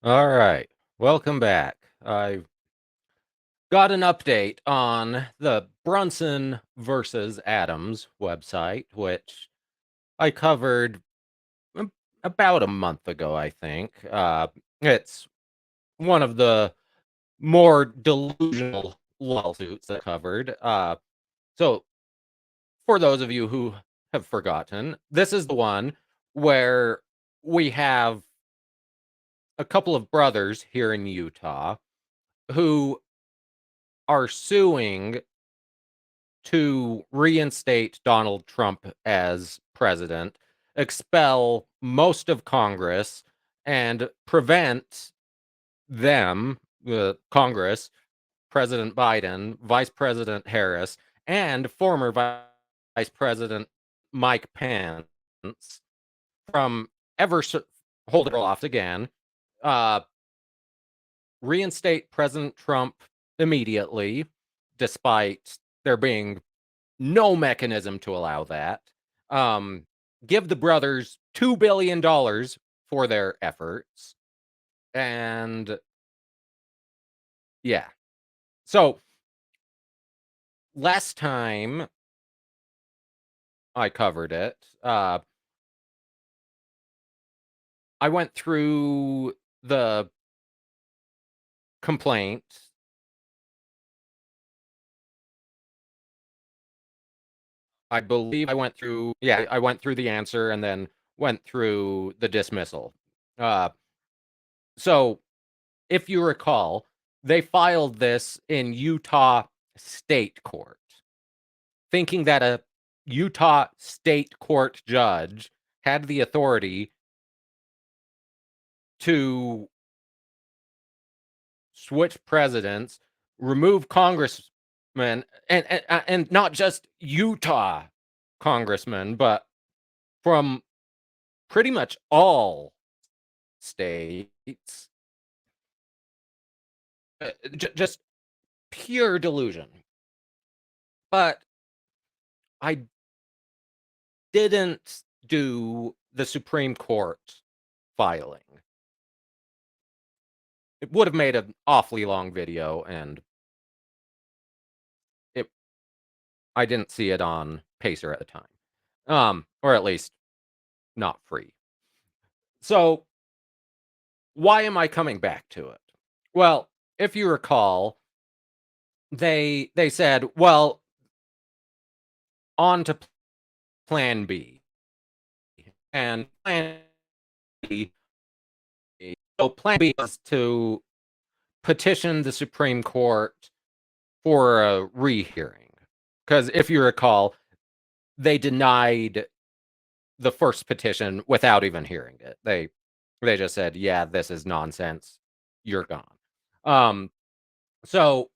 All right. Welcome back. I've got an update on the Brunson versus Adams website, which I covered ab- about a month ago, I think. It's one of the more delusional lawsuits I covered. So, for those of you who have forgotten, this is the one where we have a couple of brothers here in Utah who are suing to reinstate Donald Trump as president, expel most of Congress, and prevent them, the Congress, President Biden, Vice President Harris, and former Vice President Mike Pence from ever holding aloft again, uh, reinstate President Trump immediately, despite there being no mechanism to allow that. Um, Give the brothers $2 billion for their efforts. And yeah. So last time I covered it, I went through the complaint. I believe I went through the answer and then went through the dismissal. Uh, so if you recall, they filed this in Utah state court, thinking that a Utah state court judge had the authority to switch presidents, remove congressmen, and not just Utah congressmen, but from pretty much all states. Just pure delusion. But I didn't do the Supreme Court filing. It would have made an awfully long video, and it I didn't see it on Pacer at the time. Or at least not free. So, why am I coming back to it? Well, if you recall, they said, well, on to plan B. And plan B, so plan B is to petition the Supreme Court for a rehearing. Because if you recall, they denied the first petition without even hearing it. They just said, "Yeah, this is nonsense. You're gone." Um, so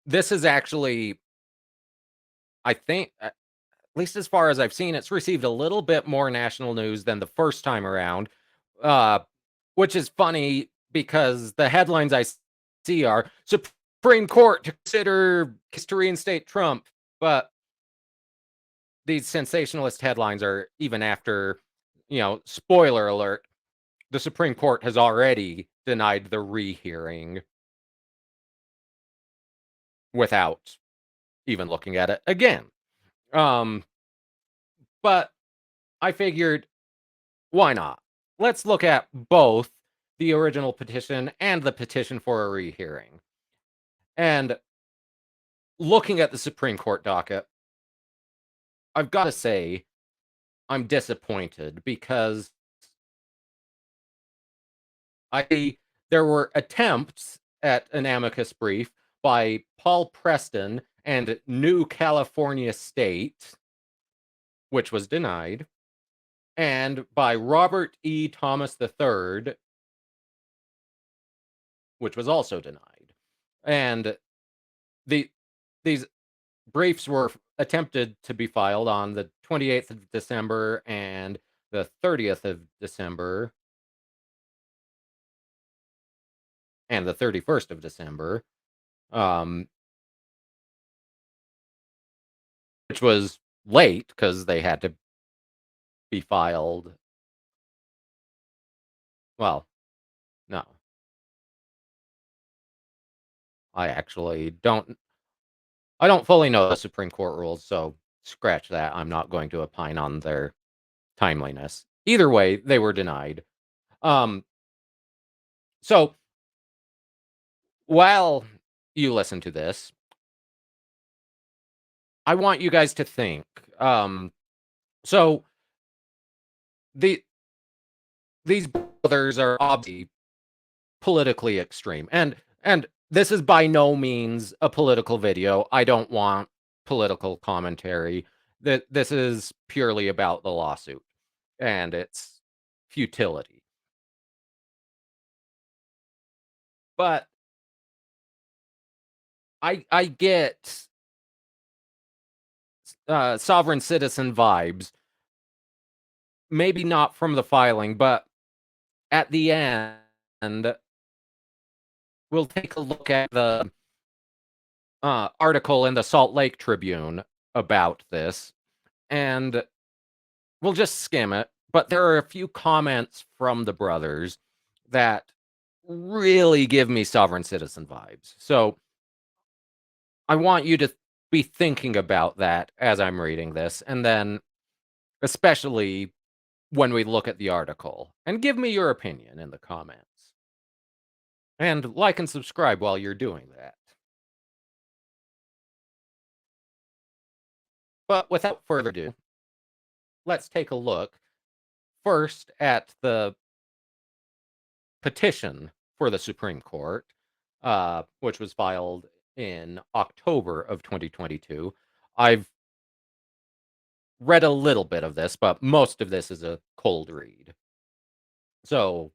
this is actually, I think, at least as far as I've seen, it's received a little bit more national news than the first time around, uh, which is funny because the headlines see are Supreme Court to consider to reinstate Trump, but these sensationalist headlines are even after, spoiler alert, the Supreme Court has already denied the rehearing without even looking at it again. Um, but I figured, why not? Let's look at both the original petition and the petition for a rehearing. And looking at the Supreme Court docket, I've got to say, I'm disappointed because I there were attempts at an amicus brief by Paul Preston and New California State, which was denied, and by Robert E. Thomas III, which was also denied. And the these briefs were attempted to be filed on the 28th of December and the 30th of December and the 31st of December, um, which was late because they had to be filed. Well, No, I actually don't. I don't fully know the Supreme Court rules, so scratch that. I'm not going to opine on their timeliness. Either way, they were denied. Um, so while you listen to this, I want you guys to think. So the these brothers are obviously politically extreme, and this is by no means a political video. I don't want political commentary. That this is purely about the lawsuit and its futility. But I get sovereign citizen vibes. Maybe not from the filing, but at the end, we'll take a look at the article in the Salt Lake Tribune about this, and we'll just skim it. But there are a few comments from the brothers that really give me sovereign citizen vibes. So I want you to be thinking about that as I'm reading this, and then especially when we look at the article, and give me your opinion in the comments. And like and subscribe while you're doing that. But without further ado, let's take a look first at the petition for the Supreme Court, which was filed in October of 2022. I've read a little bit of this, but most of this is a cold read. So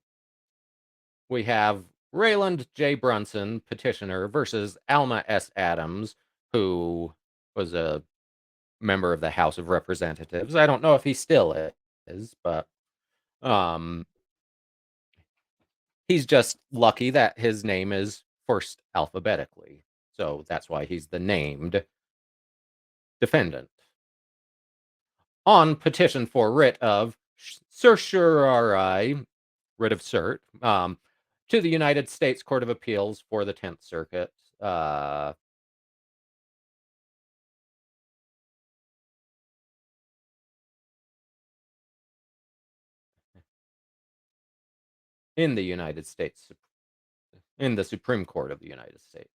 we have Rayland J. Brunson, petitioner, versus Alma S. Adams, who was a member of the House of Representatives. I don't know if he still is, but um, he's just lucky that his name is first alphabetically. So that's why he's the named defendant. On petition for writ of certiorari, writ of cert, to the United States Court of Appeals for the 10th Circuit, in the United States, in the Supreme Court of the United States.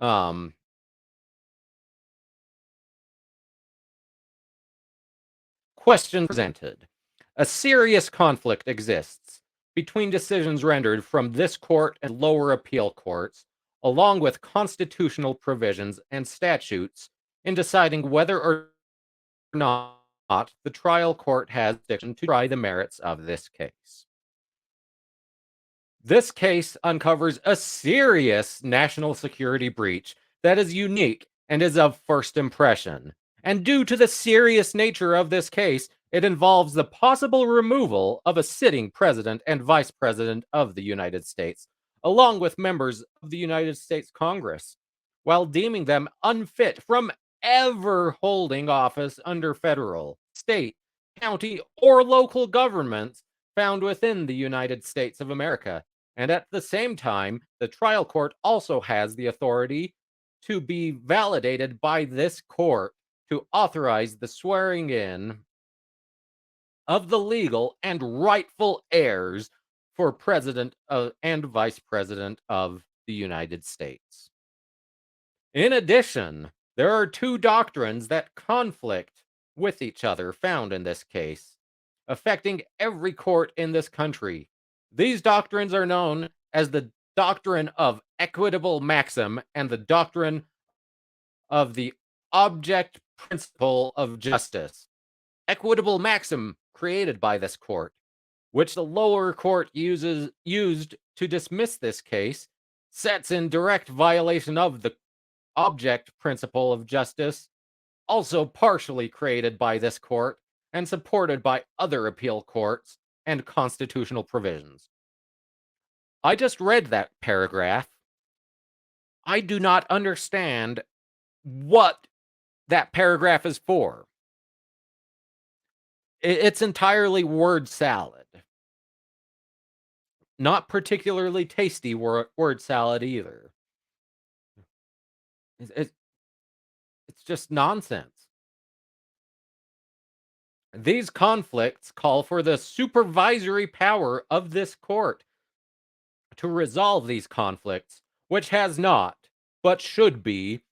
Um, Question presented. A serious conflict exists between decisions rendered from this court and lower appeal courts, along with constitutional provisions and statutes, in deciding whether or not the trial court has jurisdiction to try the merits of this case. This case uncovers a serious national security breach that is unique and is of first impression. And due to the serious nature of this case, it involves the possible removal of a sitting president and vice president of the United States, along with members of the United States Congress, while deeming them unfit from ever holding office under federal, state, county, or local governments found within the United States of America. And at the same time, the trial court also has the authority to be validated by this court to authorize the swearing in of the legal and rightful heirs for president and vice president of the United States. In addition, there are two doctrines that conflict with each other found in this case, affecting every court in this country. These doctrines are known as the doctrine of equitable maxim and the doctrine of the object principle of justice. Equitable maxim created by this court, which the lower court used to dismiss this case, sets in direct violation of the object principle of justice, also partially created by this court and supported by other appeal courts and constitutional provisions. I just read that paragraph. I do not understand what that paragraph is for. It's entirely word salad. Not particularly tasty word salad either. It's it's just nonsense. These conflicts call for the supervisory power of this court to resolve these conflicts, which has not, but should be,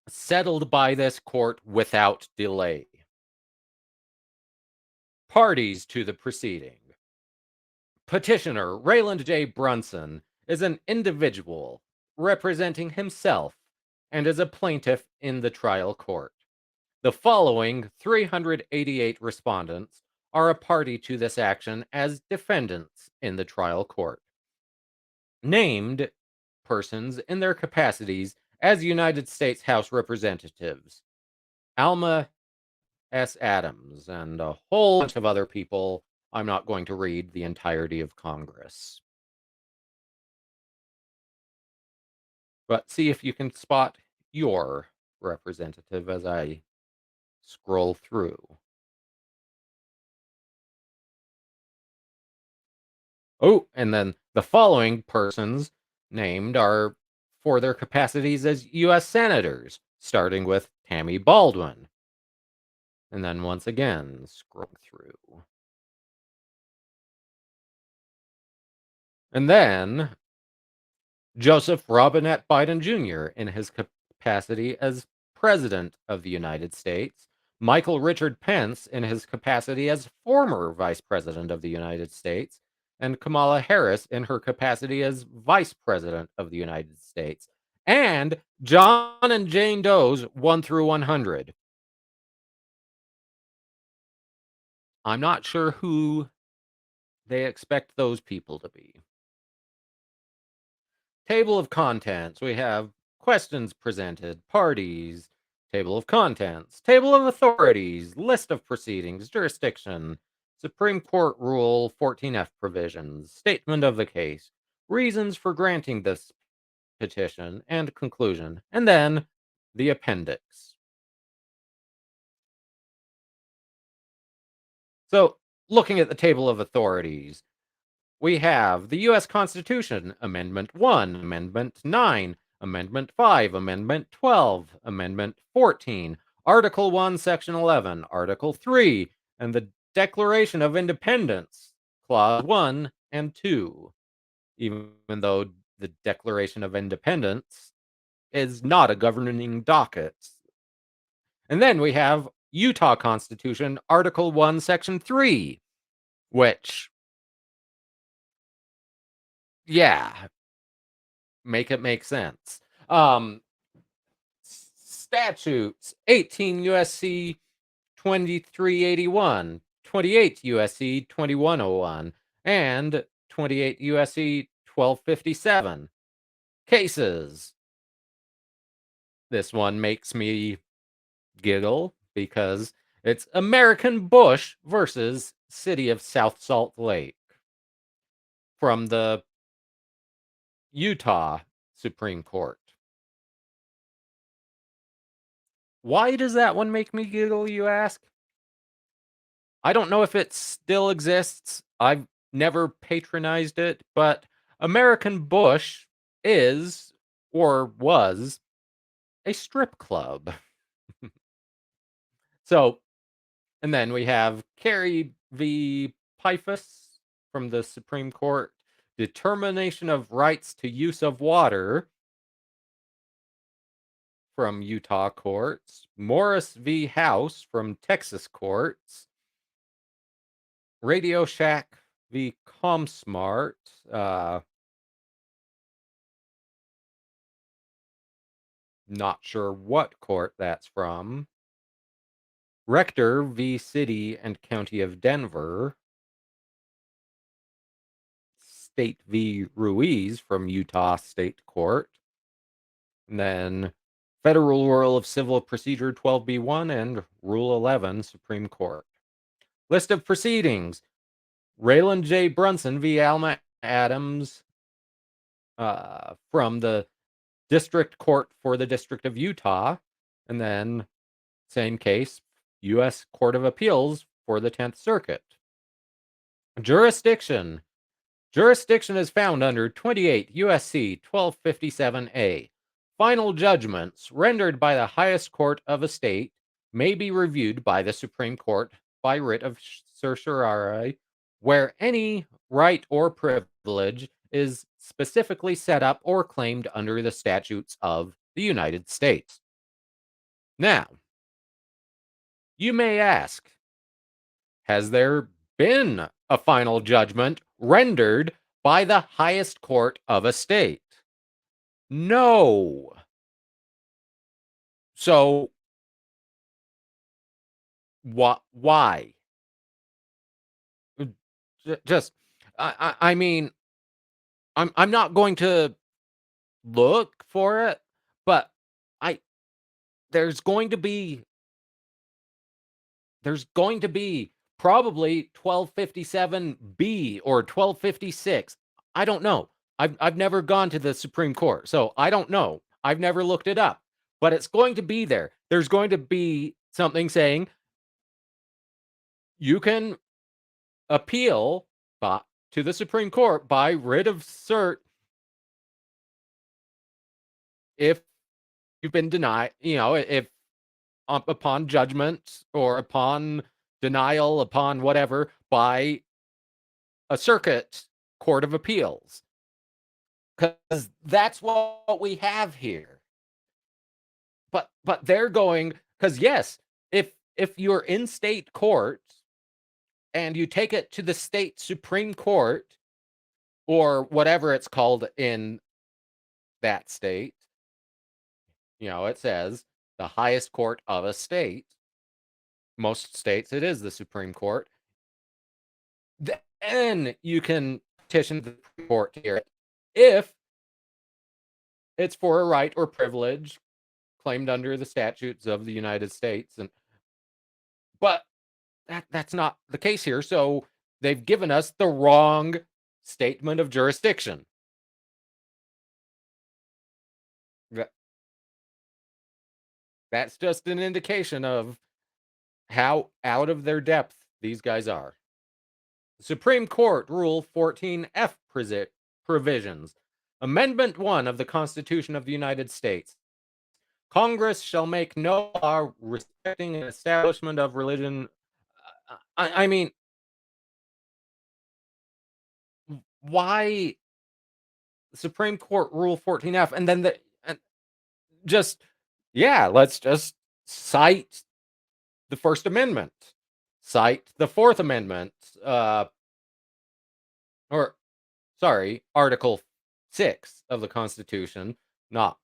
settled by this court without delay. Parties to the proceeding. Petitioner Rayland J. Brunson is an individual representing himself and is a plaintiff in the trial court. The following 388 respondents are a party to this action as defendants in the trial court. Named persons in their capacities as United States House Representatives: Alma S. Adams and a whole bunch of other people. I'm not going to read the entirety of Congress. But see if you can spot your representative as I scroll through. Oh, and then the following persons named are for their capacities as U.S. Senators, starting with Tammy Baldwin. And then once again, scroll through. And then Joseph Robinette Biden Jr. in his capacity as President of the United States, Michael Richard Pence in his capacity as former Vice President of the United States, and Kamala Harris in her capacity as Vice President of the United States, and John and Jane Doe's 1 through 100. I'm not sure who they expect those people to be. Table of contents. We have questions presented, parties, table of contents, table of authorities, list of proceedings, jurisdiction, Supreme Court Rule 14F provisions, statement of the case, reasons for granting this petition, and conclusion, and then the appendix. So, looking at the table of authorities, we have the U.S. Constitution, Amendment 1, Amendment 9, Amendment 5, Amendment 12, Amendment 14, Article 1, Section 11, Article 3, and the Declaration of Independence, Clause 1 and 2, even though the Declaration of Independence is not a governing docket. And then we have Utah Constitution, Article 1, Section 3, which, yeah, make it make sense. Statutes 18 USC 2381, 28 USC 2101, and 28 USC 1257. Cases. This one makes me giggle because it's American Bush versus City of South Salt Lake from the Utah Supreme Court. Why does that one make me giggle, you ask? I don't know if it still exists. I've never patronized it, but American Bush is, or was, a strip club. So, and then we have Carey v. Pifus from the Supreme Court, determination of rights to use of water from Utah courts, Morris v. House from Texas courts, Radio Shack v. ComSmart, not sure what court that's from, Rector v. City and County of Denver, State v. Ruiz from Utah State Court, and then Federal Rule of Civil Procedure 12b1 and Rule 11 Supreme Court. List of proceedings: Rayland J. Brunson v. Alma Adams from the District Court for the District of Utah, and then same case, U.S. Court of Appeals for the 10th Circuit. Jurisdiction: Jurisdiction is found under 28 U.S.C. 1257A. Final judgments rendered by the highest court of a state may be reviewed by the Supreme Court by writ of certiorari, where any right or privilege is specifically set up or claimed under the statutes of the United States. Now, you may ask, has there been a final judgment rendered by the highest court of a state? No. So, why? Just, I mean, I'm not going to look for it, but I there's going to be there's going to be probably 1257B or 1256. I don't know. I've never gone to the Supreme Court, so I don't know. I've never looked it up, but it's going to be there. There's going to be something saying you can appeal to the Supreme Court by writ of cert if you've been denied, if upon judgment or upon denial, upon whatever, by a circuit court of appeals. Because that's what we have here. But they're going, because yes, if you're in state court and you take it to the state Supreme Court or whatever it's called in that state, it says the highest court of a state. Most states, it is the Supreme Court. Then you can petition the Supreme Court to hear it if it's for a right or privilege claimed under the statutes of the United States. But that's not the case here. So they've given us the wrong statement of jurisdiction. That's just an indication of how out of their depth these guys are. Supreme Court Rule 14F provisions. Amendment 1 of the Constitution of the United States. Congress shall make no law respecting an establishment of religion. I mean, why Supreme Court Rule 14F? And then let's just cite the First Amendment, cite the Fourth Amendment, Article 6 of the Constitution, not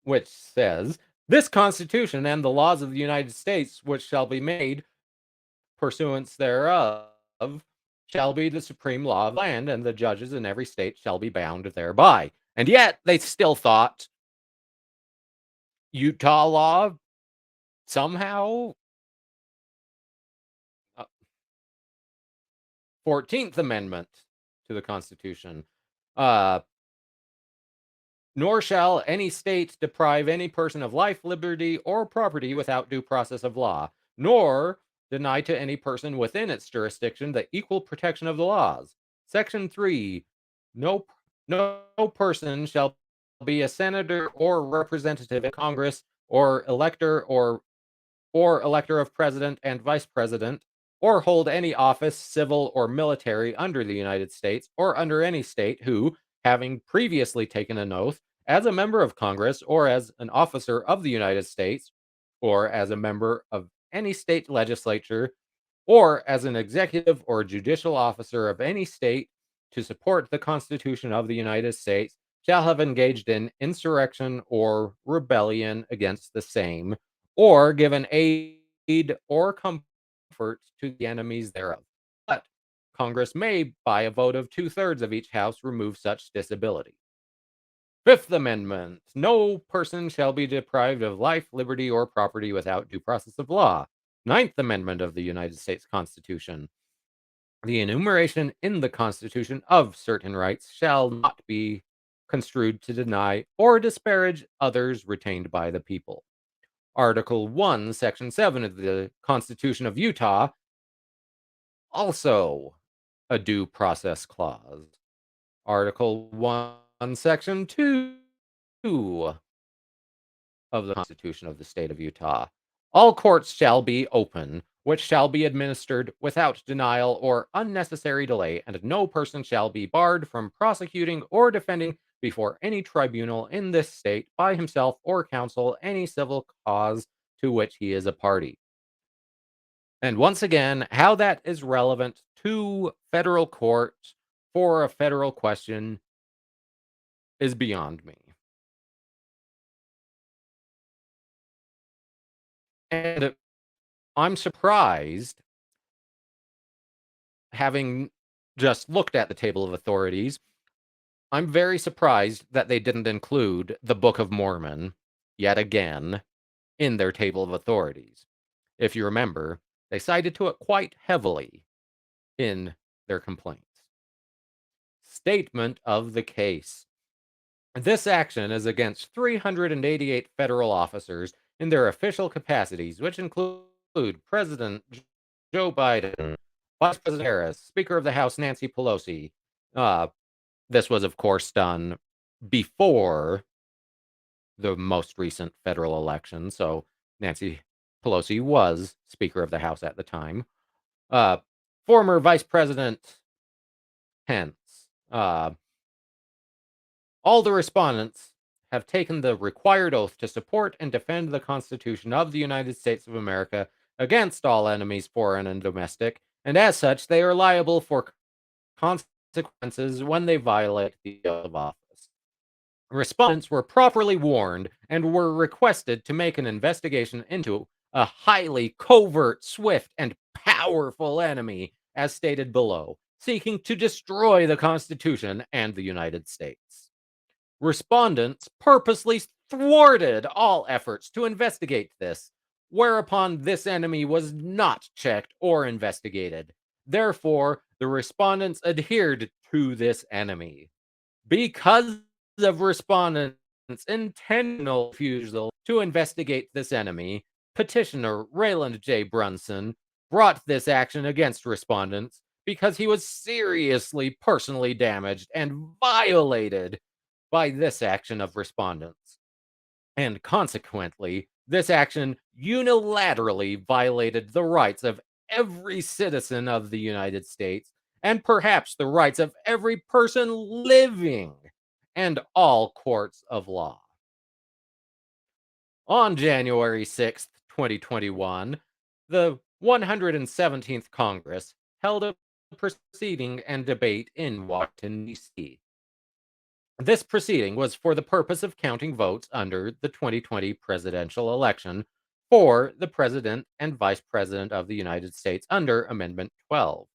which says, this Constitution and the laws of the United States, which shall be made pursuance thereof, shall be the supreme law of the land, and the judges in every state shall be bound thereby. And yet they still thought Utah law somehow 14th Amendment to the Constitution. Nor shall any state deprive any person of life, liberty, or property without due process of law, nor deny to any person within its jurisdiction the equal protection of the laws. Section 3. No person shall be a senator or representative in Congress or elector of president and vice president, or hold any office, civil or military, under the United States or under any state who, having previously taken an oath as a member of Congress or as an officer of the United States or as a member of any state legislature or as an executive or judicial officer of any state to support the Constitution of the United States, shall have engaged in insurrection or rebellion against the same, or given aid or comfort to the enemies thereof. But Congress may, by a vote of 2/3 of each house, remove such disability. Fifth Amendment. No person shall be deprived of life, liberty, or property without due process of law. Ninth Amendment of the United States Constitution. The enumeration in the Constitution of certain rights shall not be construed to deny or disparage others retained by the people. Article 1, Section 7 of the Constitution of Utah also a due process clause. Article 1, Section 2 of the Constitution of the State of Utah. All courts shall be open, which shall be administered without denial or unnecessary delay, and no person shall be barred from prosecuting or defending before any tribunal in this state by himself or counsel any civil cause to which he is a party. And once again, how that is relevant to federal court for a federal question is beyond me. And I'm surprised, having just looked at the table of authorities, I'm very surprised that they didn't include the Book of Mormon yet again in their table of authorities. If you remember, they cited to it quite heavily in their complaints. Statement of the case. This action is against 388 federal officers in their official capacities, which include President Joe Biden, Vice President Harris, Speaker of the House Nancy Pelosi. This was, of course, done before the most recent federal election, so Nancy Pelosi was Speaker of the House at the time. Uh, Former Vice President Pence. All the respondents have taken the required oath to support and defend the Constitution of the United States of America against all enemies, foreign and domestic, and as such, they are liable for consequences when they violate the oath of office. Respondents were properly warned and were requested to make an investigation into a highly covert, swift, and powerful enemy, as stated below, seeking to destroy the Constitution and the United States. Respondents purposely thwarted all efforts to investigate this, whereupon this enemy was not checked or investigated. Therefore, the respondents adhered to this enemy. Because of respondents' intentional refusal to investigate this enemy, petitioner Rayland J. Brunson brought this action against respondents because he was seriously personally damaged and violated by this action of respondents. And consequently, this action unilaterally violated the rights of every citizen of the United States and perhaps the rights of every person living and all courts of law. On January 6th, 2021, the 117th Congress held a proceeding and debate in Washington, D.C. This proceeding was for the purpose of counting votes under the 2020 presidential election for the President and Vice President of the United States under Amendment 12.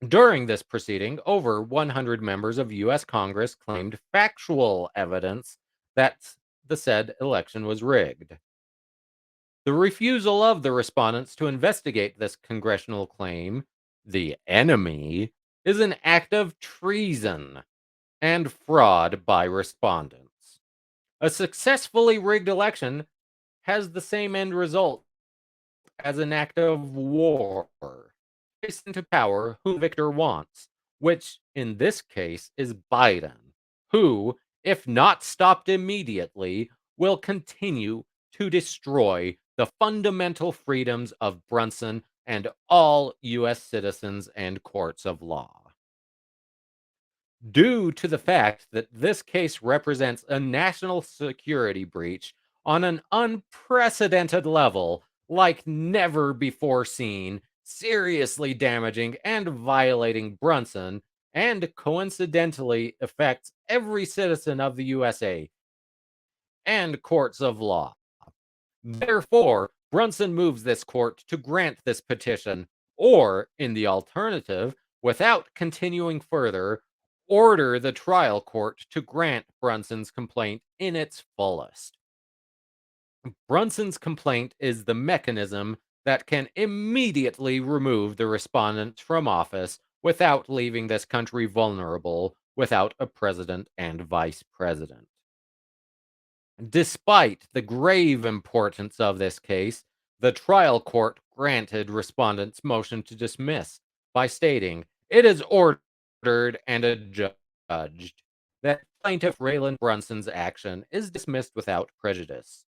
During this proceeding, over 100 members of U.S. Congress claimed factual evidence that the said election was rigged. The refusal of the respondents to investigate this congressional claim, the enemy, is an act of treason and fraud by respondents. A successfully rigged election has the same end result as an act of war. Placed into power who the victor wants, which in this case is Biden, who, if not stopped immediately, will continue to destroy the fundamental freedoms of Brunson and all U.S. citizens and courts of law. Due to the fact that this case represents a national security breach on an unprecedented level, like never before seen, seriously damaging and violating Brunson, and coincidentally affects every citizen of the USA and courts of law. Therefore, Brunson moves this court to grant this petition, or, in the alternative, without continuing further, order the trial court to grant Brunson's complaint in its fullest. Brunson's complaint is the mechanism that can immediately remove the respondents from office without leaving this country vulnerable without a president and vice president. Despite the grave importance of this case, the trial court granted respondent's motion to dismiss by stating, "It is ordered and adjudged that plaintiff Raylan Brunson's action is dismissed without prejudice."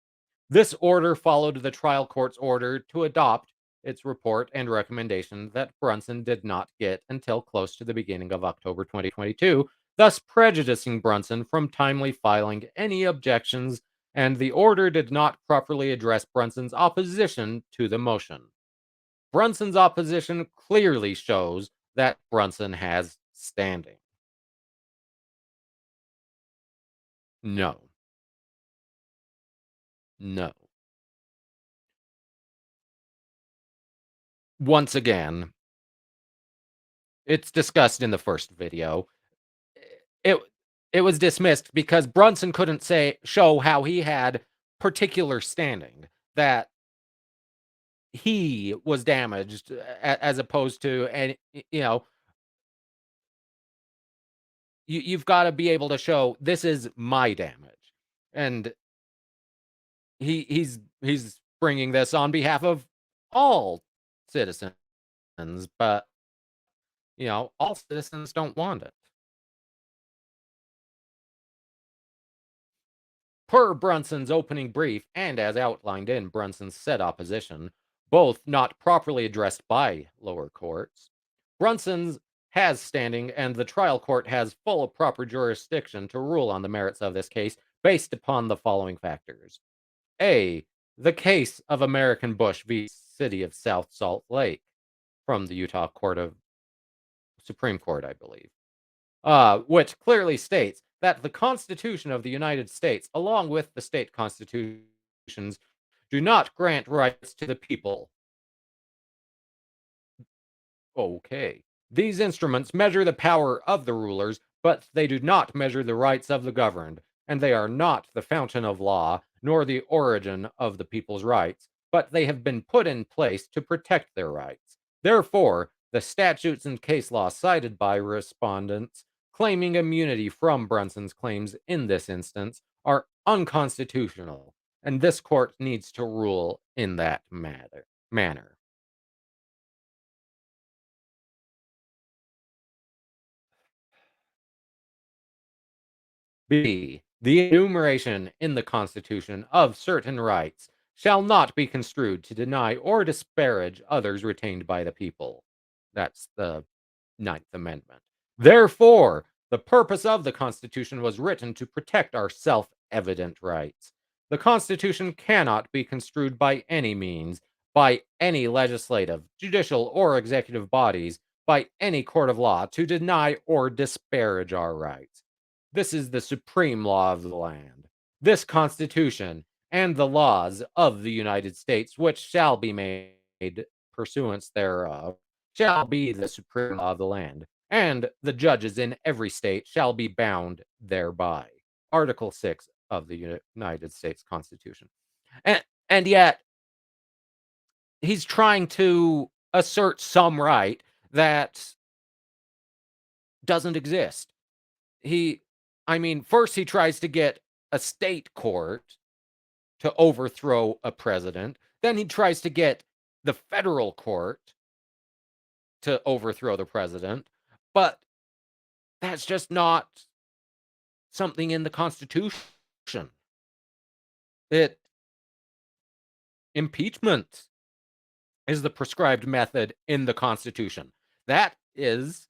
This order followed the trial court's order to adopt its report and recommendation that Brunson did not get until close to the beginning of October 2022, thus prejudicing Brunson from timely filing any objections, and the order did not properly address Brunson's opposition to the motion. Brunson's opposition clearly shows that Brunson has standing. No. No. Once again, it's discussed in the first video. It it was dismissed because Brunson couldn't show how he had particular standing, that he was damaged as opposed to, and you know, you've got to be able to show this is my damage, and he's bringing this on behalf of all citizens, but all citizens don't want it. Per Brunson's opening brief, and as outlined in Brunson's said opposition, both not properly addressed by lower courts, Brunson's has standing, and the trial court has full proper jurisdiction to rule on the merits of this case based upon the following factors. A. The case of American Bush v. City of South Salt Lake from the Utah Supreme Court, I believe, which clearly states that the Constitution of the United States, along with the state constitutions, do not grant rights to the people. Okay. These instruments measure the power of the rulers, but they do not measure the rights of the governed, and they are not the fountain of law, nor the origin of the people's rights, but they have been put in place to protect their rights. Therefore, the statutes and case law cited by respondents claiming immunity from Brunson's claims in this instance are unconstitutional, and this court needs to rule in that manner. B. The enumeration in the Constitution of certain rights shall not be construed to deny or disparage others retained by the people. That's the Ninth Amendment. Therefore, the purpose of the Constitution was written to protect our self evident rights. The Constitution cannot be construed by any means, by any legislative, judicial, or executive bodies, by any court of law, to deny or disparage our rights. This is the supreme law of the land. This Constitution and the laws of the United States, which shall be made pursuance thereof, shall be the supreme law of the land, and the judges in every state shall be bound thereby. Article 6 of the United States Constitution. And yet, he's trying to assert some right that doesn't exist. First he tries to get a state court to overthrow a president. Then he tries to get the federal court to overthrow the president. But that's just not something in the Constitution. Impeachment is the prescribed method in the Constitution. That is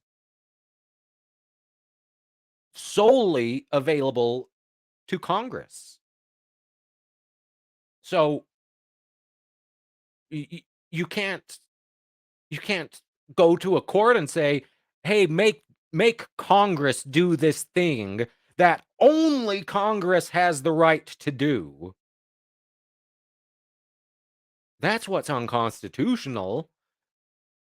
solely available to Congress. So you can't go to a court and say, "Hey, make Congress do this thing that only Congress has the right to do." That's what's unconstitutional.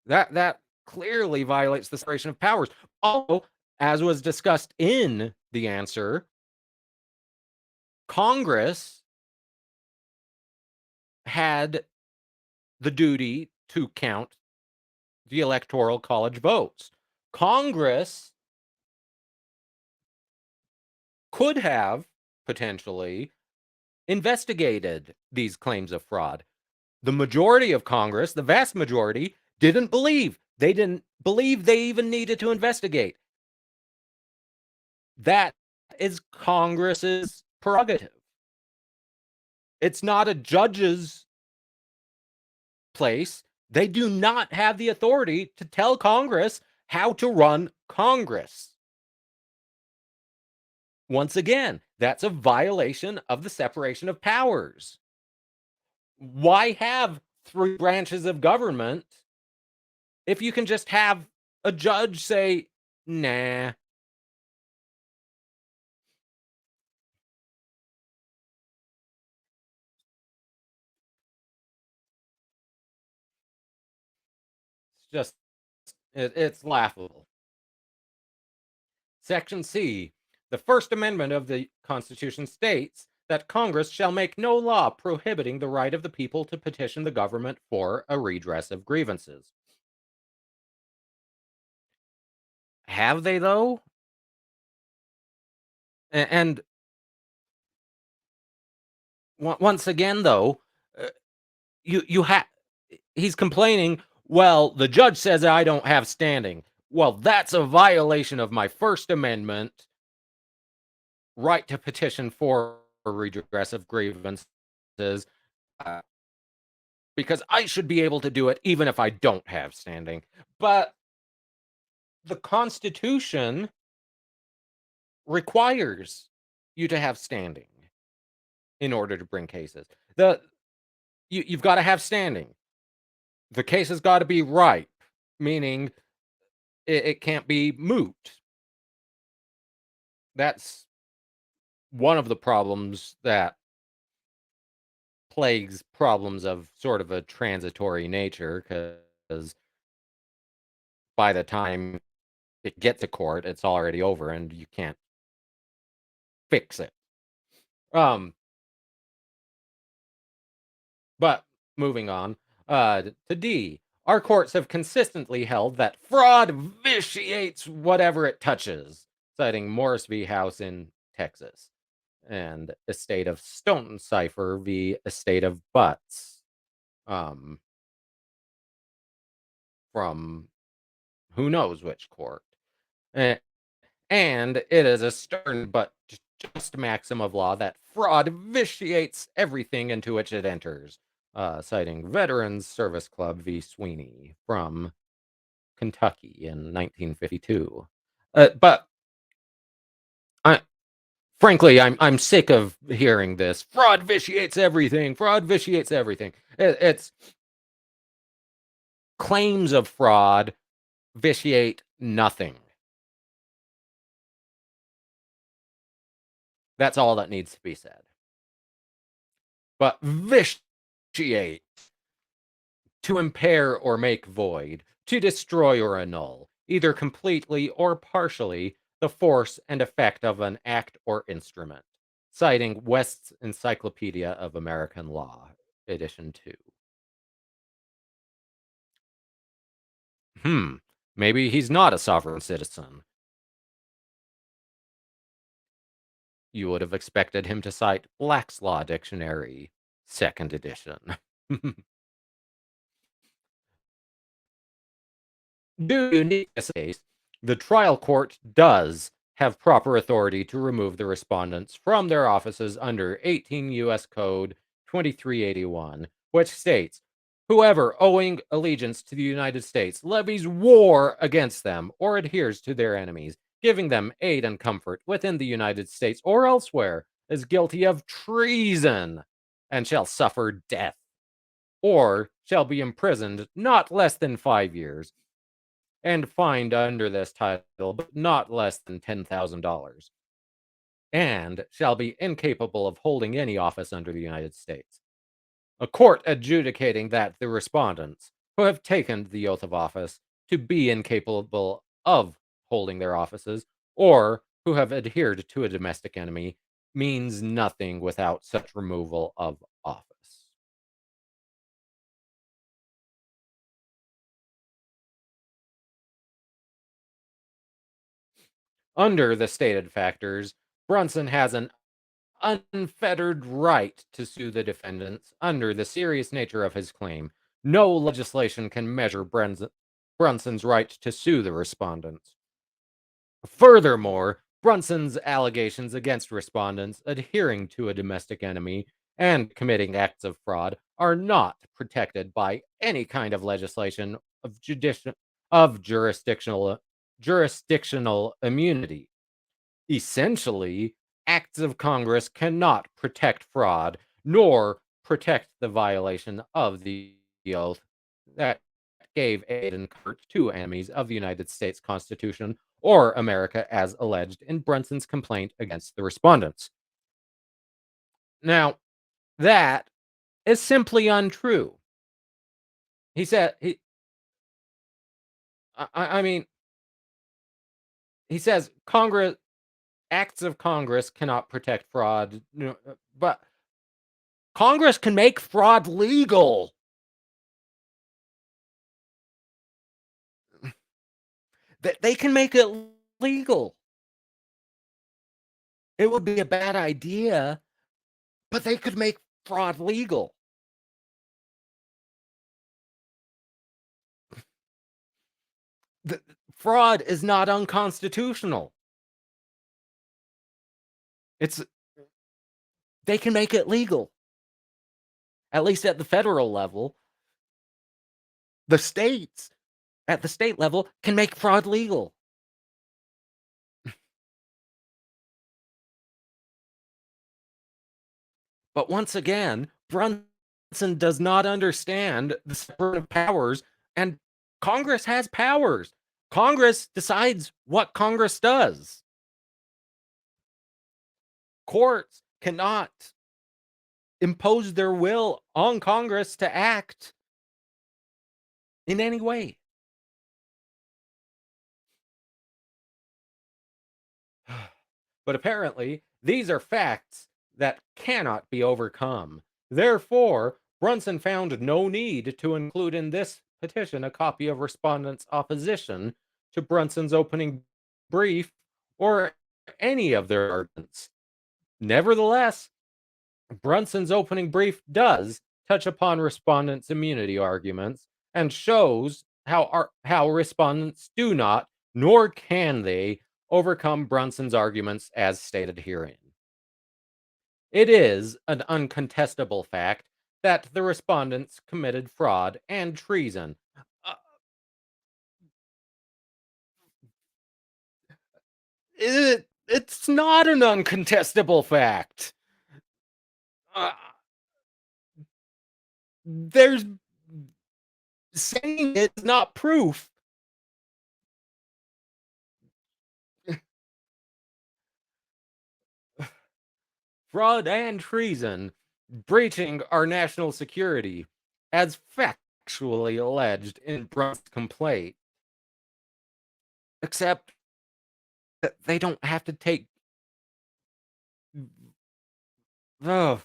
That clearly violates the separation of powers. Also, as was discussed in the answer, Congress had the duty to count the Electoral College votes. Congress could have potentially investigated these claims of fraud. The majority of Congress, the vast majority, didn't believe. They didn't believe they even needed to investigate. That is Congress's prerogative. It's not a judge's place. They do not have the authority to tell Congress how to run Congress. Once again, that's a violation of the separation of powers. Why have three branches of government if you can just have a judge say, nah? It's just, it's laughable. Section C, the First Amendment of the Constitution states that Congress shall make no law prohibiting the right of the people to petition the government for a redress of grievances. Have they, though? And once again, though, uh, you have he's complaining, well, the judge says I don't have standing. Well, that's a violation of my First Amendment right to petition for redress of grievances, uh, because I should be able to do it even if I don't have standing. But the Constitution requires you to have standing in order to bring cases. You've got to have standing. The case has got to be ripe, meaning it can't be moot. That's one of the problems that plagues problems of sort of a transitory nature, because by the time it gets to court, it's already over and you can't fix it. Um, but moving on to D. Our courts have consistently held that fraud vitiates whatever it touches, citing Morris v. House in Texas and Estate of Stone Cipher v. Estate of Butts, from who knows which court. Eh, And it is a stern but just maxim of law that fraud vitiates everything into which it enters, citing Veterans Service Club v. Sweeney from Kentucky in 1952. But I, frankly, I'm sick of hearing this. Fraud vitiates everything. Fraud vitiates everything. It's claims of fraud vitiate nothing. That's all that needs to be said. But vitiate, to impair or make void, to destroy or annul, either completely or partially, the force and effect of an act or instrument, citing West's Encyclopedia of American Law, edition 2. Maybe he's not a sovereign citizen. You would have expected him to cite Black's Law Dictionary, 2nd edition. Due to uniqueness of the case, the trial court does have proper authority to remove the respondents from their offices under 18 U.S. Code 2381, which states, whoever owing allegiance to the United States levies war against them or adheres to their enemies, giving them aid and comfort within the United States or elsewhere, is guilty of treason and shall suffer death, or shall be imprisoned not less than 5 years and fined under this title, but not less than $10,000, and shall be incapable of holding any office under the United States. A court adjudicating that the respondents who have taken the oath of office to be incapable of holding their offices or who have adhered to a domestic enemy means nothing without such removal of office. Under the stated factors, Brunson has an unfettered right to sue the defendants under the serious nature of his claim. No legislation can measure Brunson's right to sue the respondents. Furthermore, Brunson's allegations against respondents adhering to a domestic enemy and committing acts of fraud are not protected by any kind of legislation of jurisdictional immunity. Essentially, acts of Congress cannot protect fraud nor protect the violation of the oath that gave aid and comfort to enemies of the United States Constitution or America as alleged in Brunson's complaint against the respondents. Now, that is simply untrue. He said I mean, he says Congress acts of Congress cannot protect fraud, but Congress can make fraud legal. They can make it legal. It would be a bad idea, but they could make fraud legal. The fraud is not unconstitutional. It's they can make it legal. At least at the federal level. The states at the state level can make fraud legal. But once again, Brunson does not understand the separation of powers, and Congress has powers. Congress decides what Congress does. Courts cannot impose their will on Congress to act in any way. But apparently, these are facts that cannot be overcome. Therefore, Brunson found no need to include in this petition a copy of respondents' opposition to Brunson's opening brief or any of their arguments. Nevertheless, Brunson's opening brief does touch upon respondents' immunity arguments and shows how respondents do not, nor can they, overcome Brunson's arguments as stated herein. It is an uncontestable fact that the respondents committed fraud and treason. Uh, it's not an uncontestable fact. Uh, there's saying it's not proof. Fraud and treason, breaching our national security, as factually alleged in Brunson's complaint. Except that they don't have to take. Oh,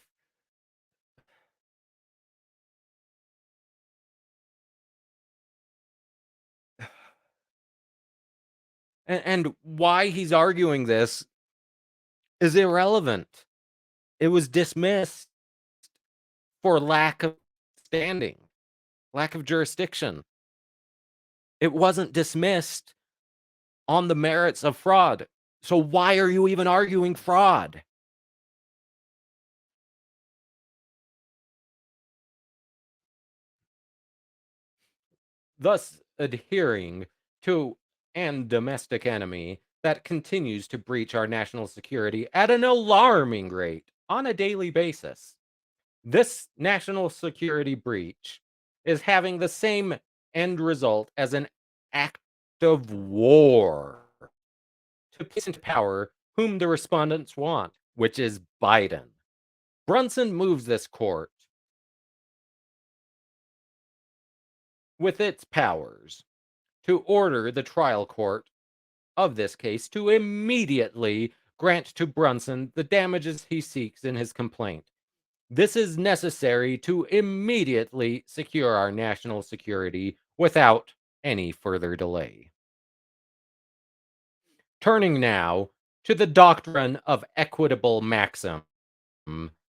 and why he's arguing this is irrelevant. It was dismissed for lack of standing, lack of jurisdiction. It wasn't dismissed on the merits of fraud. So why are you even arguing fraud? Thus adhering to an domestic enemy that continues to breach our national security at an alarming rate on a daily basis. This national security breach is having the same end result as an act of war to place into power whom the respondents want, which is Biden. Brunson moves this court with its powers to order the trial court of this case to immediately grant to Brunson the damages he seeks in his complaint. This is necessary to immediately secure our national security without any further delay. Turning now to the doctrine of equitable maxim.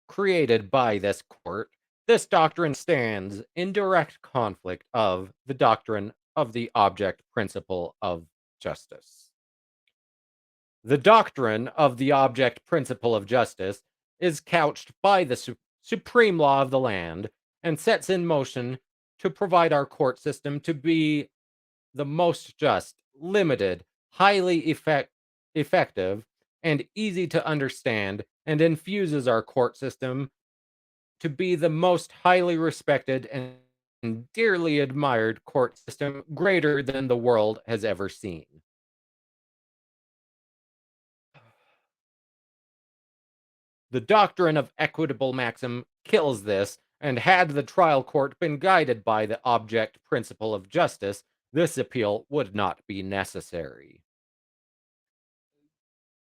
created by this court, this doctrine stands in direct conflict of the doctrine of the object principle of justice. The doctrine of the object principle of justice is couched by the supreme law of the land and sets in motion to provide our court system to be the most just, limited, highly effective, and easy to understand, and infuses our court system to be the most highly respected and dearly admired court system greater than the world has ever seen. The doctrine of equitable maxim kills this, and had the trial court been guided by the object principle of justice, this appeal would not be necessary.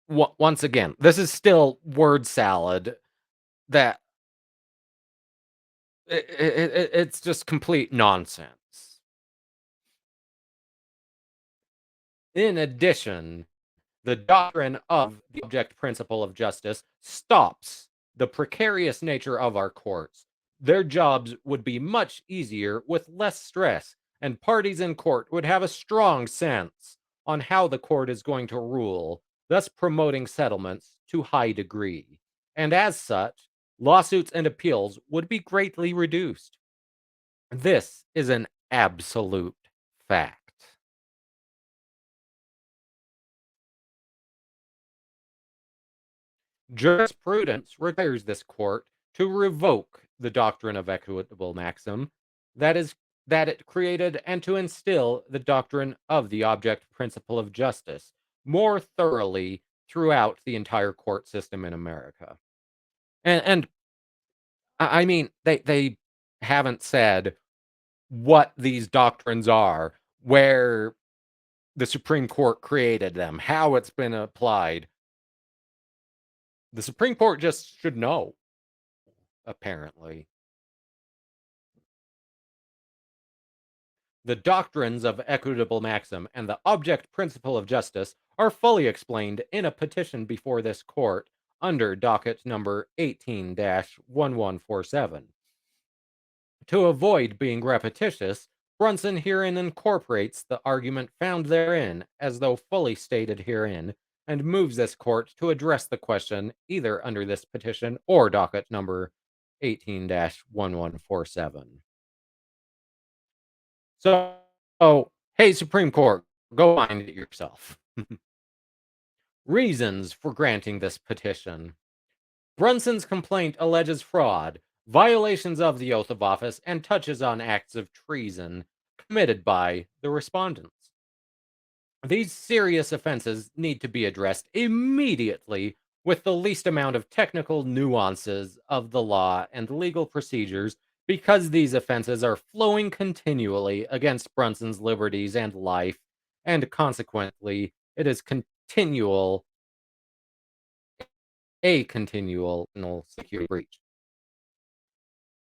Once again, this is still word salad that it's just complete nonsense. In addition, the doctrine of the object principle of justice stops the precarious nature of our courts. Their jobs would be much easier with less stress, and parties in court would have a strong sense on how the court is going to rule, thus promoting settlements to high degree. And as such, lawsuits and appeals would be greatly reduced. This is an absolute fact. Jurisprudence requires this court to revoke the doctrine of equitable maxim that is that it created and to instill the doctrine of the object principle of justice more thoroughly throughout the entire court system in America. And I mean they haven't said what these doctrines are, where the Supreme Court created them, how it's been applied. The Supreme Court just should know, apparently. The doctrines of equitable maxim and the object principle of justice are fully explained in a petition before this court under docket number 18-1147. To avoid being repetitious, Brunson herein incorporates the argument found therein as though fully stated herein, and moves this court to address the question either under this petition or docket number 18-1147. So, hey, Supreme Court, go find it yourself. Reasons for granting this petition. Brunson's complaint alleges fraud, violations of the oath of office, and touches on acts of treason committed by the respondents. These serious offenses need to be addressed immediately with the least amount of technical nuances of the law and legal procedures, because these offenses are flowing continually against Brunson's liberties and life, and consequently, it is a continual security breach.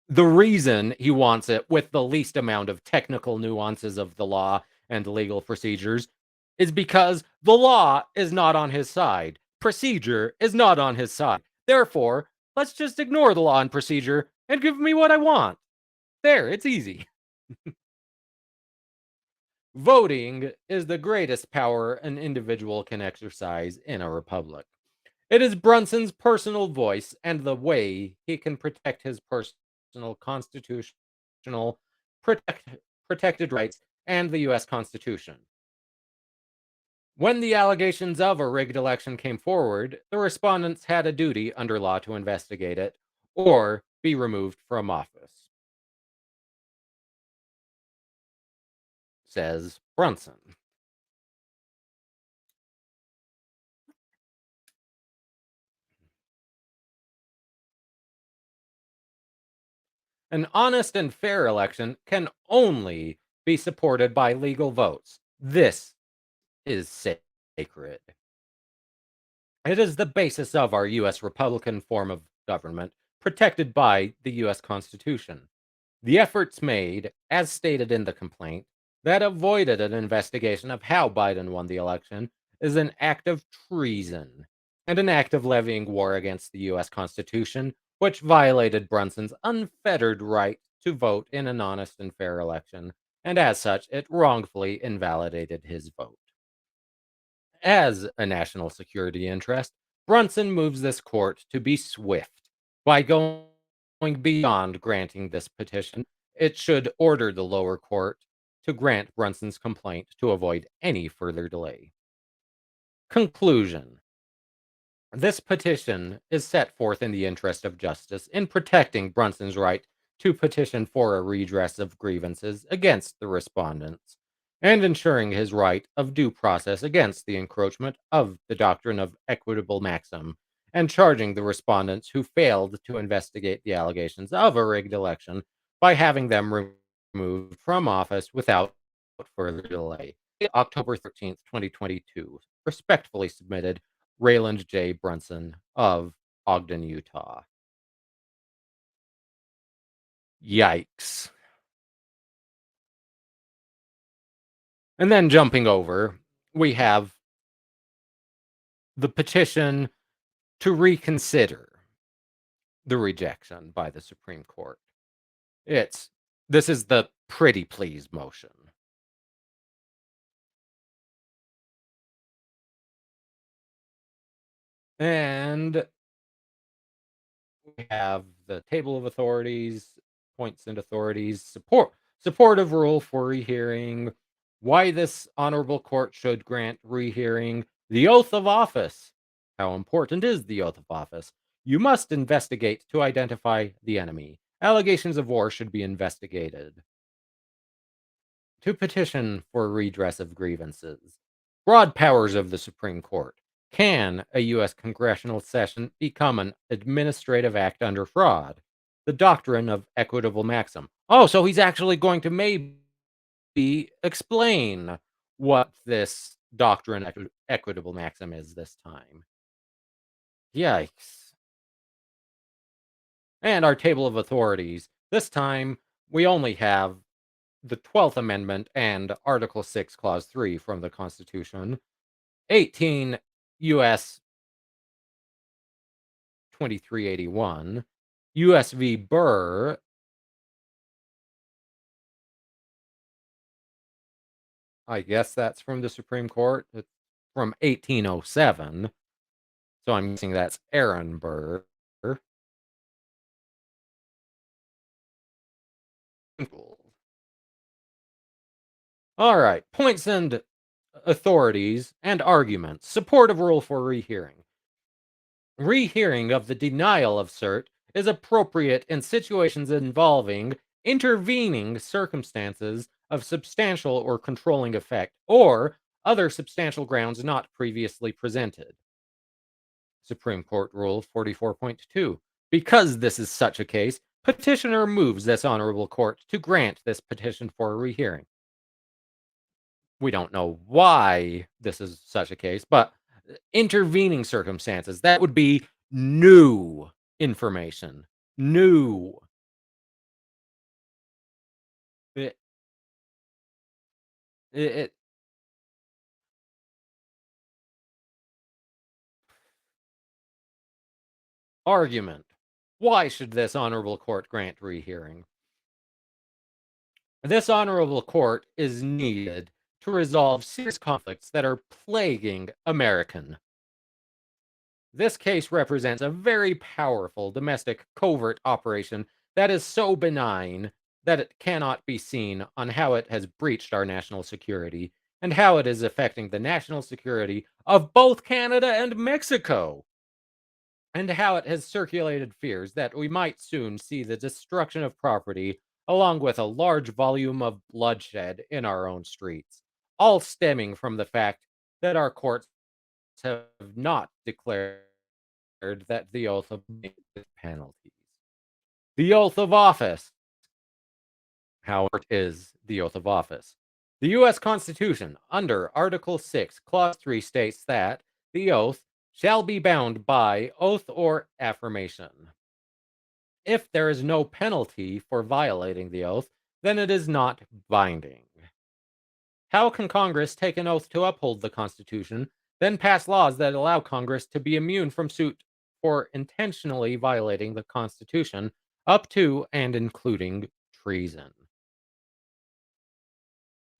The reason he wants it with the least amount of technical nuances of the law and legal procedures is because the law is not on his side. Procedure is not on his side. Therefore, let's just ignore the law and procedure and give me what I want. There, it's easy. Voting is the greatest power an individual can exercise in a republic. It is Brunson's personal voice and the way he can protect his personal constitutional protected rights and the U.S. Constitution. When the allegations of a rigged election came forward, the respondents had a duty under law to investigate it or be removed from office, says Brunson. An honest and fair election can only be supported by legal votes. This is sacred. It is the basis of our U.S. Republican form of government, protected by the U.S. Constitution. The efforts made, as stated in the complaint, that avoided an investigation of how Biden won the election is an act of treason and an act of levying war against the U.S. Constitution, which violated Brunson's unfettered right to vote in an honest and fair election, and as such, it wrongfully invalidated his vote. As a national security interest, Brunson moves this court to be swift. By going beyond granting this petition, it should order the lower court to grant Brunson's complaint to avoid any further delay. Conclusion. This petition is set forth in the interest of justice in protecting Brunson's right to petition for a redress of grievances against the respondents and ensuring his right of due process against the encroachment of the doctrine of equitable maxim and charging the respondents who failed to investigate the allegations of a rigged election by having them removed from office without further delay. October 13th, 2022. Respectfully submitted, Rayland J. Brunson of Ogden, Utah. Yikes. And then jumping over, we have the petition to reconsider the rejection by the Supreme Court. This is the pretty please motion. And we have the table of authorities, points and authorities, supportive rule for rehearing, why this honorable court should grant rehearing, the oath of office. How important is the oath of office? You must investigate to identify the enemy. Allegations of war should be investigated. To petition for redress of grievances. Broad powers of the Supreme Court. Can a U.S. congressional session become an administrative act under fraud? The doctrine of equitable maxim. Oh, so he's actually going to maybe explain what this doctrine equitable maxim is this time. Yikes. And our table of authorities. This time, we only have the 12th Amendment and Article 6, Clause 3 from the Constitution, 18 U.S. 2381, U.S. v. Burr, I guess that's from the Supreme Court. It's from 1807, so I'm guessing that's Aaron Burr. All right, points and authorities and arguments. Supportive rule for rehearing. Rehearing of the denial of cert is appropriate in situations involving intervening circumstances of substantial or controlling effect or other substantial grounds not previously presented. Supreme Court Rule 44.2. Because this is such a case, petitioner moves this honorable court to grant this petition for a rehearing. We don't know why this is such a case, but intervening circumstances, that would be new information. New. It, it argument. Why should this honorable court grant rehearing? This honorable court is needed to resolve serious conflicts that are plaguing American. This case represents a very powerful domestic covert operation that is so benign that it cannot be seen on how it has breached our national security and how it is affecting the national security of both Canada and Mexico, and how it has circulated fears that we might soon see the destruction of property along with a large volume of bloodshed in our own streets, all stemming from the fact that our courts have not declared that the oath of penalties. The oath of office. How is the oath of office? The U.S. Constitution, under Article 6, Clause 3, states that the oath shall be bound by oath or affirmation. If there is no penalty for violating the oath, then it is not binding. How can Congress take an oath to uphold the Constitution then pass laws that allow Congress to be immune from suit for intentionally violating the Constitution, up to and including treason.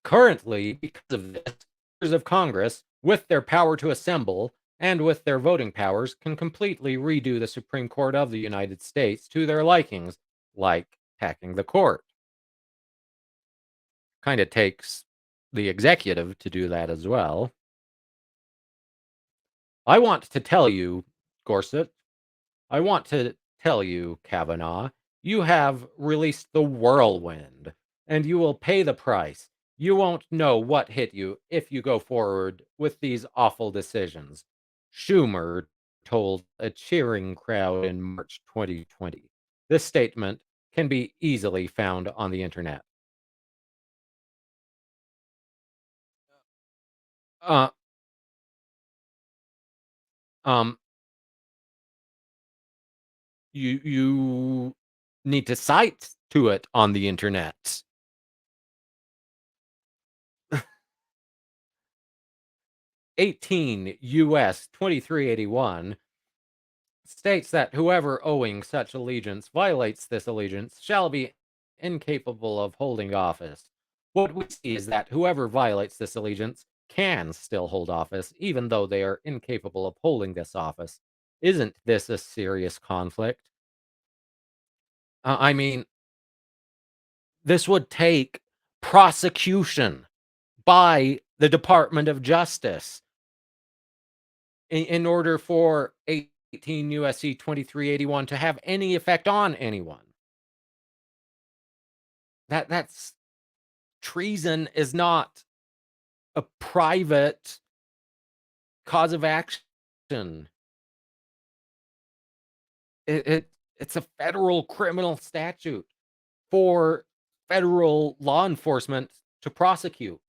Currently, because of this, members of Congress, with their power to assemble and with their voting powers, can completely redo the Supreme Court of the United States to their likings, like hacking the court. Kind of takes the executive to do that as well. I want to tell you, Gorsuch, I want to tell you, Kavanaugh, you have released the whirlwind, and you will pay the price. You won't know what hit you if you go forward with these awful decisions. Schumer told a cheering crowd in March 2020. This statement can be easily found on the internet. Uh, um, you need to cite to it on the internet. 18 US 2381 states that whoever owing such allegiance violates this allegiance shall be incapable of holding office. What we see is that whoever violates this allegiance can still hold office, even though they are incapable of holding this office. Isn't this a serious conflict? I mean, this would take prosecution by the Department of Justice in order for 18 USC 2381 to have any effect on anyone. That's treason is not a private cause of action. It's a federal criminal statute for federal law enforcement to prosecute.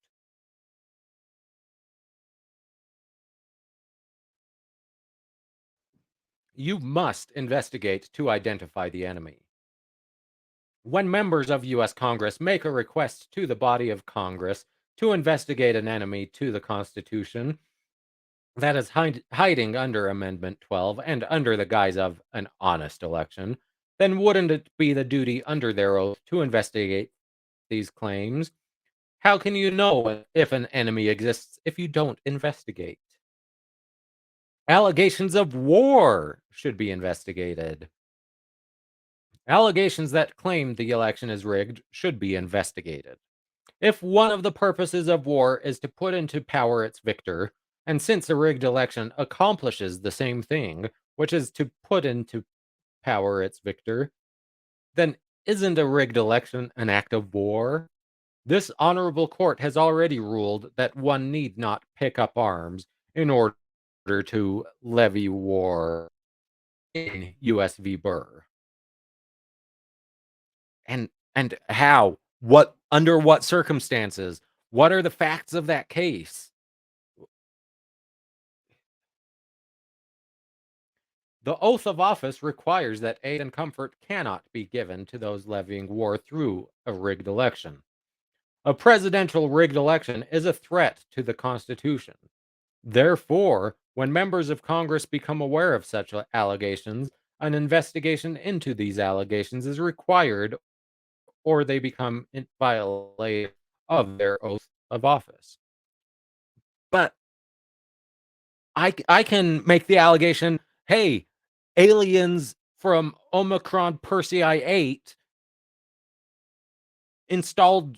You must investigate to identify the enemy. When members of US Congress make a request to the body of Congress to investigate an enemy to the Constitution that is hiding under Amendment 12 and under the guise of an honest election, then wouldn't it be the duty under their oath to investigate these claims? How can you know if an enemy exists if you don't investigate? Allegations of war should be investigated. Allegations that claim the election is rigged should be investigated. If one of the purposes of war is to put into power its victor, and since a rigged election accomplishes the same thing, which is to put into power its victor, then isn't a rigged election an act of war? This honorable court has already ruled that one need not pick up arms in order to levy war in US v. Burr. And how? What under what circumstances? What are the facts of that case? The oath of office requires that aid and comfort cannot be given to those levying war through a rigged election. A presidential rigged election is a threat to the Constitution. Therefore, when members of Congress become aware of such allegations, an investigation into these allegations is required or they become in violation of their oath of office. But I can make the allegation, hey, aliens from Omicron Persei 8 installed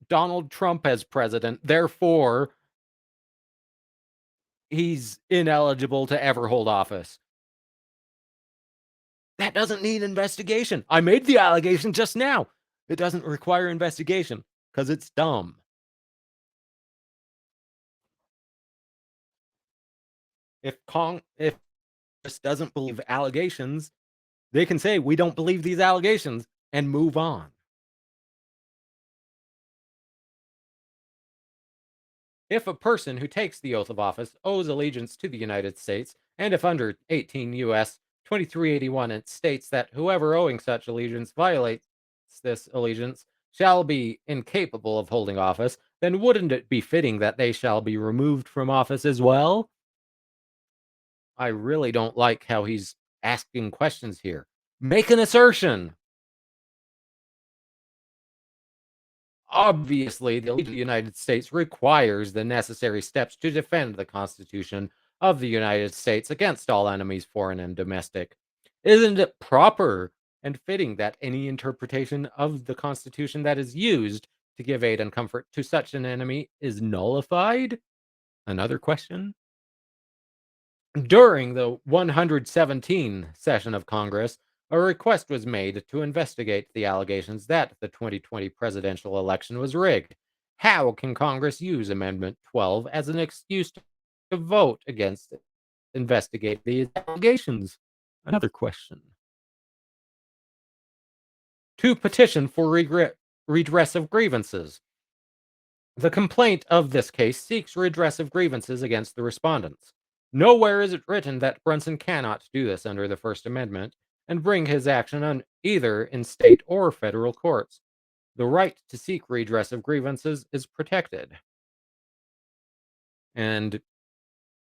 Donald Trump as president. Therefore, he's ineligible to ever hold office. That doesn't need investigation. I made the allegation just now. It doesn't require investigation because it's dumb. If Congress doesn't believe allegations, they can say we don't believe these allegations and move on. If a person who takes the oath of office owes allegiance to the United States, and if under 18 U.S. 2381 it states that whoever owing such allegiance violates this allegiance shall be incapable of holding office, then wouldn't it be fitting that they shall be removed from office as well? I really don't like how he's asking questions here. Make an assertion. Obviously, the United States requires the necessary steps to defend the Constitution of the United States against all enemies, foreign and domestic. Isn't it proper and fitting that any interpretation of the Constitution that is used to give aid and comfort to such an enemy is nullified? Another question. During the 117 session of Congress, a request was made to investigate the allegations that the 2020 presidential election was rigged. How can Congress use Amendment 12 as an excuse to vote against investigate these allegations? Another question. To petition for redress of grievances. The complaint of this case seeks redress of grievances against the respondents. Nowhere is it written that Brunson cannot do this under the First Amendment and bring his action on either in state or federal courts. The right to seek redress of grievances is protected. And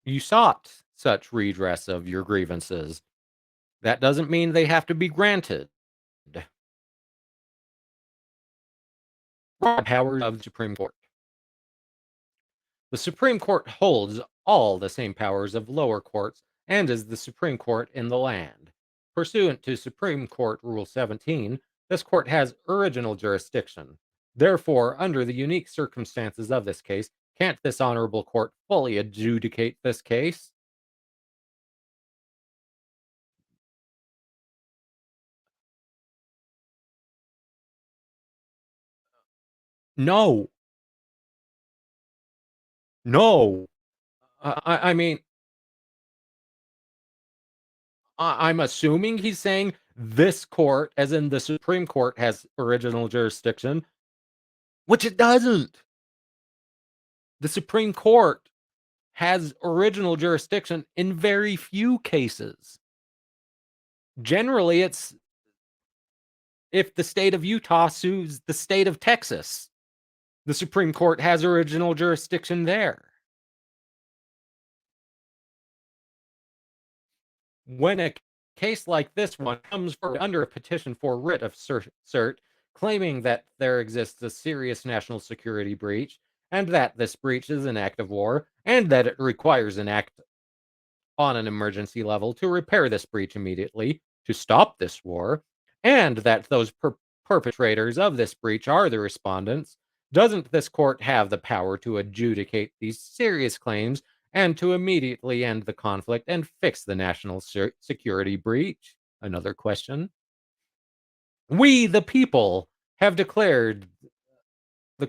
you sought such redress of your grievances. That doesn't mean they have to be granted. Powers of the Supreme Court. The Supreme Court holds all the same powers of lower courts and is the Supreme Court in the land. Pursuant to Supreme Court Rule 17, this court has original jurisdiction. Therefore, under the unique circumstances of this case, can't this honorable court fully adjudicate this case? No, no. I mean, I'm assuming he's saying this court, as in the Supreme Court, has original jurisdiction, which it doesn't. The Supreme Court has original jurisdiction in very few cases. Generally, it's if the state of Utah sues the state of Texas, the Supreme Court has original jurisdiction there. When a case like this one comes under a petition for writ of cert, claiming that there exists a serious national security breach, and that this breach is an act of war, and that it requires an act on an emergency level to repair this breach immediately, to stop this war, and that those perpetrators of this breach are the respondents, doesn't this court have the power to adjudicate these serious claims and to immediately end the conflict and fix the national security breach? Another question. We, the people, have declared the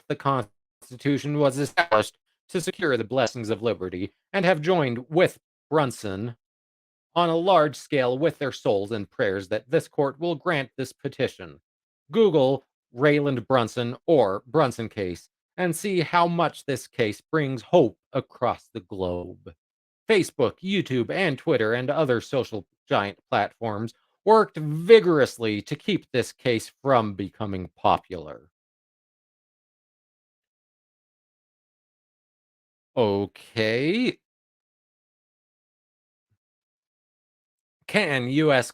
the Constitution was established to secure the blessings of liberty and have joined with Brunson on a large scale with their souls and prayers that this court will grant this petition. Google Rayland Brunson or Brunson case and see how much this case brings hope across the globe. Facebook, YouTube, and Twitter and other social giant platforms worked vigorously to keep this case from becoming popular. Okay. Can U.S.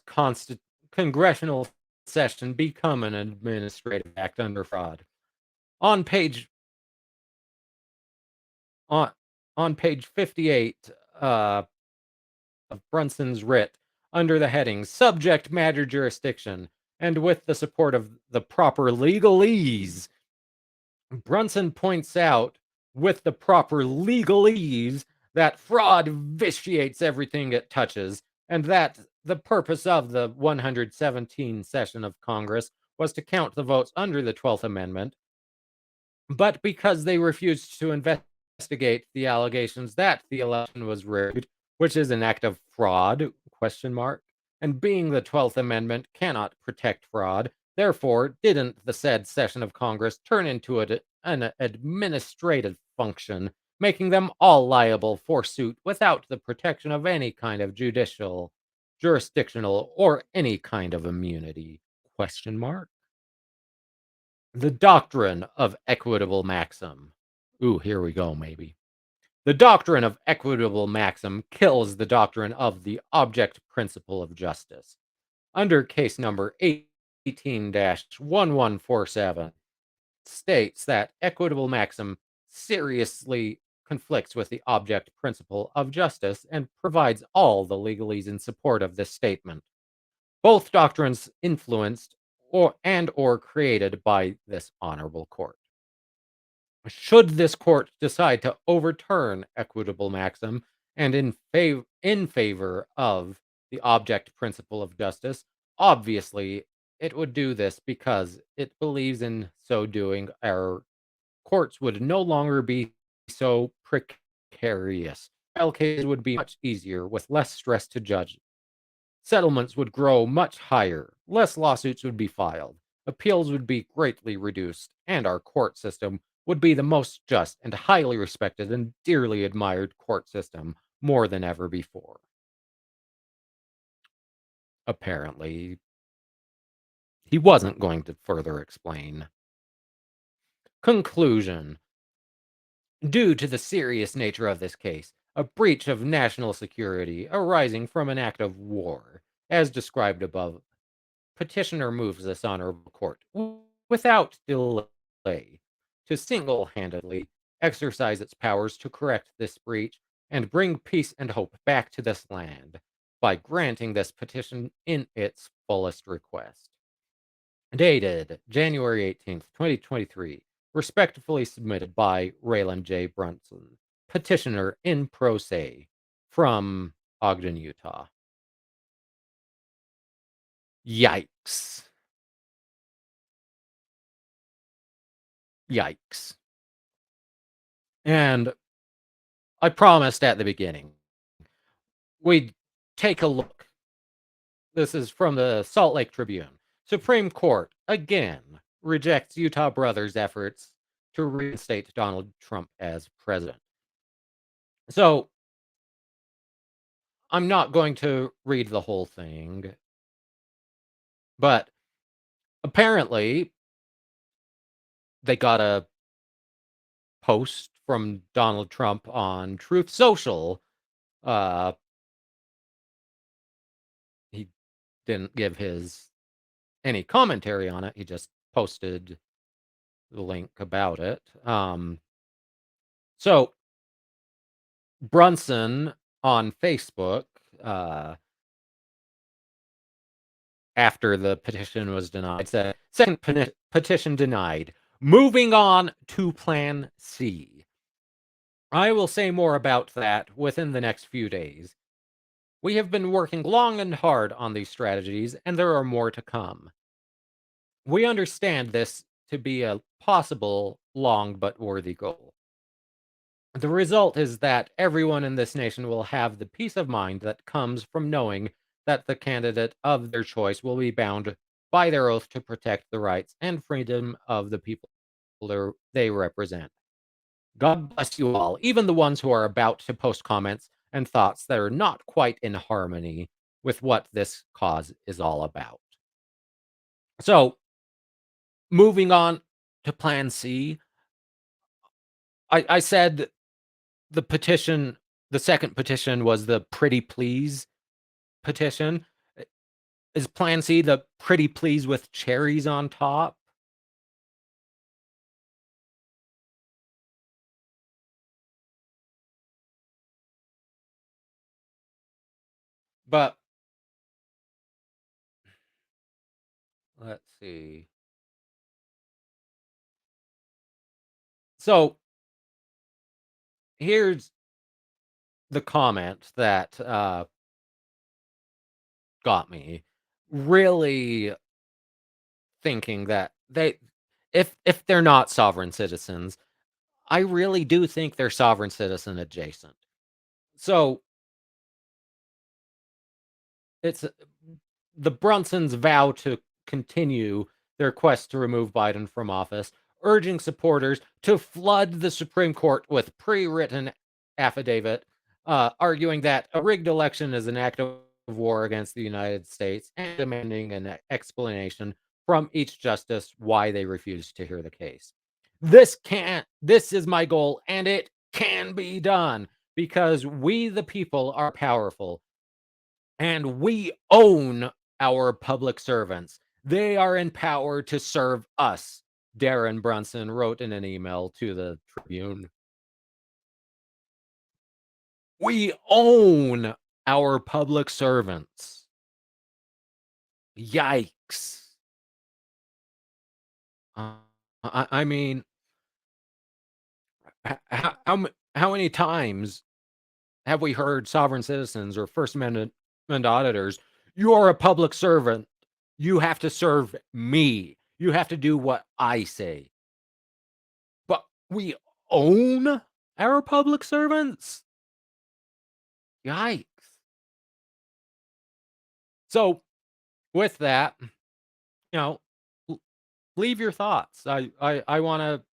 congressional session become an administrative act under fraud? On page on on page 58 of Brunson's writ, under the heading Subject Matter Jurisdiction, and with the support of the proper legalese, Brunson points out with the proper legalese that fraud vitiates everything it touches, and that the purpose of the 117 session of Congress was to count the votes under the 12th Amendment, but because they refused to investigate the allegations that the election was rigged, which is an act of fraud, question mark, and being the 12th Amendment cannot protect fraud, therefore didn't the said session of Congress turn into an administrative function, making them all liable for suit without the protection of any kind of judicial, jurisdictional, or any kind of immunity, question mark. The doctrine of equitable maxim. Ooh, here we go, maybe. The doctrine of equitable maxim kills the doctrine of the object principle of justice. Under case number 18-1147, states that equitable maxim seriously conflicts with the object principle of justice and provides all the legalese in support of this statement. Both doctrines influenced or created by this honorable court. Should this court decide to overturn equitable maxim and in favor of the object principle of justice, obviously it would do this because it believes in so doing our courts would no longer be so precarious. Trial cases would be much easier with less stress to judge. Settlements would grow much higher, less lawsuits would be filed, appeals would be greatly reduced, and our court system would be the most just and highly respected and dearly admired court system more than ever before. Apparently, he wasn't going to further explain. Conclusion. Due to the serious nature of this case, a breach of national security arising from an act of war, as described above, petitioner moves this honorable court without delay to single-handedly exercise its powers to correct this breach and bring peace and hope back to this land by granting this petition in its fullest request. Dated January 18th, 2023, respectfully submitted by Raylan J. Brunson, petitioner in pro se from Ogden, Utah. Yikes. Yikes. And I promised at the beginning we'd take a look. This is from the Salt Lake Tribune. Supreme Court again rejects Utah brothers' efforts to reinstate Donald Trump as president. So I'm not going to read the whole thing, but apparently they got a post from Donald Trump on Truth Social. He didn't give any commentary on it. He just posted the link about it. So Brunson on Facebook, after the petition was denied, said, second petition denied. Moving on to Plan C. I will say more about that within the next few days. We have been working long and hard on these strategies, and there are more to come. We understand this to be a possible, long but worthy goal. The result is that everyone in this nation will have the peace of mind that comes from knowing that the candidate of their choice will be bound by their oath to protect the rights and freedom of the people they represent. God bless you all, even the ones who are about to post comments and thoughts that are not quite in harmony with what this cause is all about. So, moving on to Plan C, I said the second petition was the pretty please petition. Is Plan C the pretty please with cherries on top? But let's see. So here's the comment that got me really thinking that if they're not sovereign citizens, I really do think they're sovereign citizen adjacent. So it's the Brunsons vow to continue their quest to remove Biden from office, urging supporters to flood the Supreme Court with pre-written affidavit, arguing that a rigged election is an act of war against the United States and demanding an explanation from each justice why they refused to hear the case. This is my goal, and it can be done because we, the people, are powerful and we own our public servants. They are empowered to serve us, Darren Brunson wrote in an email to the Tribune. We own our public servants. Yikes. Uh, I mean, how many times have we heard sovereign citizens or First Amendment auditors, you are a public servant. You have to serve me. You have to do what I say. But we own our public servants? Yikes. So with that, leave your thoughts. I want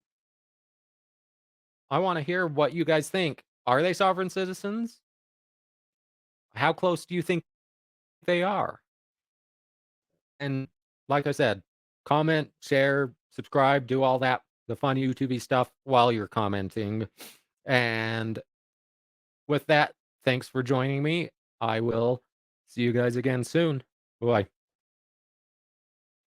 to hear what you guys think. Are they sovereign citizens? How close do you think they are? And like I said, comment, share, subscribe, do all that, the fun YouTubey stuff while you're commenting. And with that, thanks for joining me. I will see you guys again soon. Bye.